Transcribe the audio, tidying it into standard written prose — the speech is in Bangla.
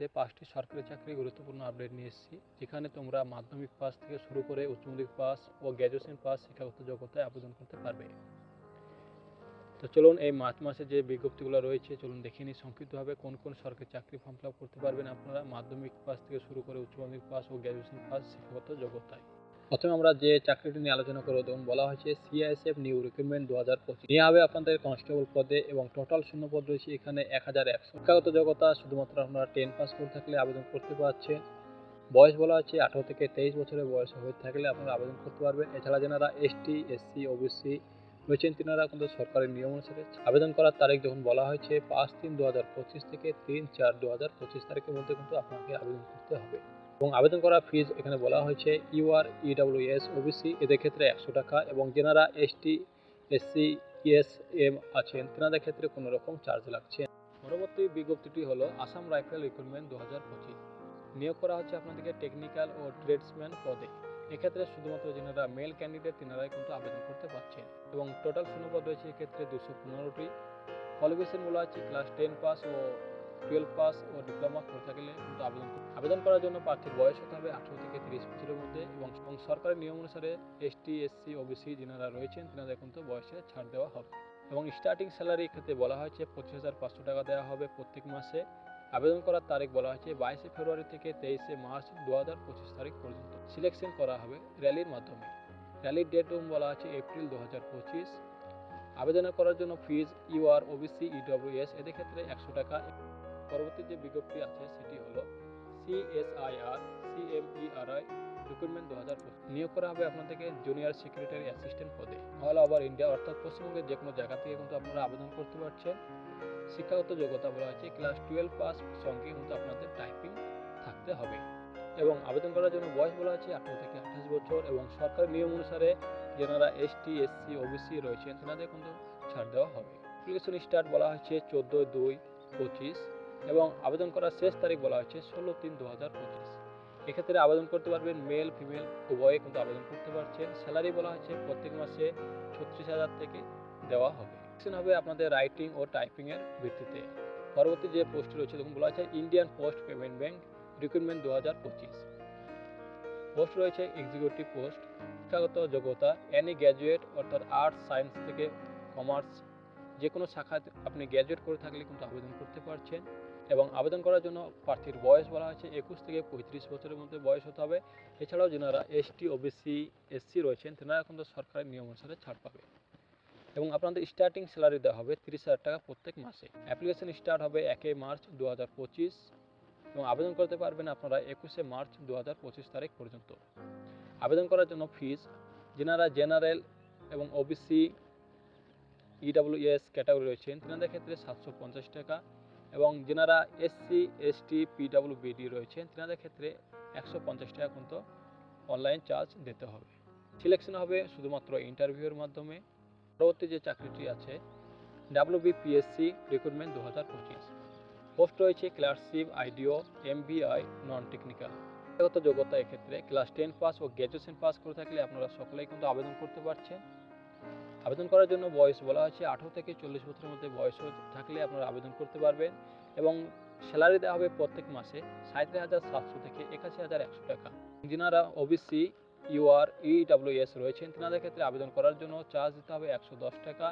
ভিডিওতে 5টি সরকারি চাকরির গুরুত্বপূর্ণ আপডেট নিয়ে এসেছি, যেখানে তোমরা মাধ্যমিক পাস থেকে শুরু করে উচ্চ মাধ্যমিক পাস ও গ্র্যাজুয়েশন পাস শিক্ষাগত যোগ্যতায় আবেদন করতে পারবে। তো চলুন এই মার্চ মাসে যে বিজ্ঞপ্তিগুলো রয়েছে চলুন দেখে নিই সংক্ষিপ্তভাবে কোন কোন সরকারি চাকরি ফর্ম ফিল আপ করতে পারবেন আপনারা মাধ্যমিক পাস থেকে শুরু করে উচ্চ মাধ্যমিক পাস ও গ্র্যাজুয়েশন পাস শিক্ষাগত যোগ্যতায়। প্রথমে আমরা যে চাকরিটি নিয়ে আলোচনা করব, তখন বলা হয়েছে সিআইএসএফ নিউ রিক্রুটমেন্ট 2025 নিয়ে হবে আপনাদের কনস্টেবল পদে এবং টোটাল শূন্য পদ রয়েছে এখানে 1100। শিক্ষাগত যোগ্যতা শুধুমাত্র আপনারা 10 পাস করে থাকলে আবেদন করতে পারছেন। বয়স বলা হচ্ছে 18 থেকে 23 বছরের বয়স হয়ে থাকলে আপনারা আবেদন করতে পারবেন। এছাড়া যারা এসটি, এসসি, ওবিসি রয়েছেন তিনারা কিন্তু সরকারি নিয়ম অনুসারে আবেদন করার তারিখ যখন বলা হয়েছে 5/3/2025 থেকে 3/4/2025 তারিখের মধ্যে কিন্তু আপনাকে আবেদন করতে হবে। এবং আবেদন করার ফিজ এখানে বলা হয়েছে ইউআর, ইডব্লিউএস, ওবিসি এদের ক্ষেত্রে 100 টাকা এবং যারা এসটি, এসসি, ইএসএম আছেন তেনাদের ক্ষেত্রে কোনো রকম চার্জ লাগছে। পরবর্তী বিজ্ঞপ্তিটি হলো আসাম রাইফেল রিক্রুটমেন্ট 2025। নিয়োগ করা হচ্ছে আপনাদেরকে টেকনিক্যাল ও ট্রেডসম্যান পদে। এক্ষেত্রে শুধুমাত্র যারা মেল ক্যান্ডিডেট তিনারাই কিন্তু আবেদন করতে পারছেন এবং টোটাল শূন্যপদ রয়েছে এক্ষেত্রে 215টি। কোয়ালিফিকেশন বলা আছে ক্লাস 10 পাস ও 12 পাস ও ডিপ্লোমা করে থাকলে কিন্তু আবেদন করার জন্য প্রার্থীর বয়স হতে হবে 18 থেকে 30 বছরের মধ্যে এবং সরকারি নিয়ম অনুসারে এসটি, এসসি, ওবিসি যারা রয়েছেন তিনাদের কিন্তু বয়সে ছাড় দেওয়া হবে। এবং স্টার্টিং স্যালারি ক্ষেত্রে বলা হয়েছে 25,500 টাকা দেওয়া হবে প্রত্যেক মাসে। আবেদন করার তারিখ বলা হয়েছে 22 ফেব্রুয়ারি থেকে 23 মার্চ 2025 তারিখ পর্যন্ত। সিলেকশন করা হবে র্যালির মাধ্যমে। র্যালির ডেট বলা আছে এপ্রিল 2025। আবেদন করার জন্য ফিজ ইউআর, ওবিসি, ইডব্লিউএস এদের ক্ষেত্রে 100 টাকা। পরবর্তী যে বিজ্ঞপ্তি আছে সেটি হলো সিএসআইআর সিএমইআরআই রিক্রুটমেন্ট 2025। নিয়োগ করা হবে আপনাদেরকে জুনিয়র সেক্রেটারি অ্যাসিস্ট্যান্ট পদে। অল ওভার ইন্ডিয়া অর্থাৎ পশ্চিমবঙ্গের যে কোনো জায়গা থেকে কিন্তু আপনারা আবেদন করতে পারছেন। শিক্ষাগত যোগ্যতা বলা হয়েছে ক্লাস 12 পাস সঙ্গে কিন্তু আপনাদের টাইপিং থাকতে হবে এবং আবেদন করার জন্য বয়স বলা হচ্ছে 18 থেকে 28 বছর এবং সরকারি নিয়ম অনুসারে যারা এসটি, এসসি, ওবিসি রয়েছেন তেনাদের কিন্তু ছাড় দেওয়া হবে। অ্যাপ্লিকেশন স্টার্ট বলা হচ্ছে 14/2/25 এবং আবেদন করার শেষ তারিখ বলা হচ্ছে 16/3/2025। এক্ষেত্রে আবেদন করতে পারবেন মেল ফিমেল উভয়ে কিন্তু আবেদন করতে পারছেন। স্যালারি বলা হচ্ছে প্রত্যেক মাসে 36,000 থেকে দেওয়া হবে। সিলেকশন হবে আপনাদের রাইটিং ও টাইপিং এর ভিত্তিতে। পরবর্তী যে পোস্ট রয়েছে তখন বলা হচ্ছে Indian post payment bank recruitment 2025। Post রয়েছে এক্সিকিউটিভ পোস্ট। শিক্ষাগত যোগ্যতা এনি গ্র্যাজুয়েট অর্থাৎ আর্টস, সায়েন্স থেকে কমার্স যে কোনো শাখায় আপনি গ্র্যাজুয়েট করে থাকলে কিন্তু আবেদন করতে পারছেন এবং আবেদন করার জন্য প্রার্থীর বয়স বলা হয়েছে 21 থেকে 35 বছরের মধ্যে বয়স হতে হবে। এছাড়াও যারা এসটি, ওবিসি, এসসি রয়েছেন তেনারা কিন্তু সরকারি নিয়ম অনুসারে ছাড় পাবে এবং আপনাদের স্টার্টিং স্যালারি দেওয়া হবে 30,000 টাকা প্রত্যেক মাসে। অ্যাপ্লিকেশন স্টার্ট হবে 1 মার্চ 2025 এবং আবেদন করতে পারবেন আপনারা 21 মার্চ 2025 তারিখ পর্যন্ত। আবেদন করার জন্য ফিজ যারা জেনারেল এবং ওবিসি, ইডব্লিউএস ক্যাটাগরি রয়েছেন তেনাদের ক্ষেত্রে 750 টাকা এবং যারা এসসি, এসটি, পিডব্লিউবিডি রয়েছেন তেনাদের ক্ষেত্রে 150 টাকা কিন্তু অনলাইন চার্জ দিতে হবে। সিলেকশন হবে শুধুমাত্র ইন্টারভিউয়ের মাধ্যমে। পরবর্তী যে চাকরিটি আছে ডাব্লিউবিপিএসসি রিক্রুটমেন্ট 2025। পোস্ট রয়েছে ক্লার্কশিপ, আইডিও, এমবিআই, নন টেকনিক্যাল। শিক্ষাগত যোগ্যতা এক্ষেত্রে ক্লাস 10 পাস ও গ্র্যাজুয়েশন পাস করে থাকলে আপনারা সকলেই কিন্তু আবেদন করতে পারছেন। আবেদন করার জন্য বয়স বলা হয়েছে 18 থেকে 40 বছরের মধ্যে বয়স থাকলে আপনারা আবেদন করতে পারবেন এবং স্যালারি দেওয়া হবে প্রত্যেক মাসে 37,700 থেকে 81,100 টাকা। যারা ওবিসি, ইউআর, ইডব্লিউএস রয়েছেন তেনাদের ক্ষেত্রে আবেদন করার জন্য চার্জ দিতে হবে 110 টাকা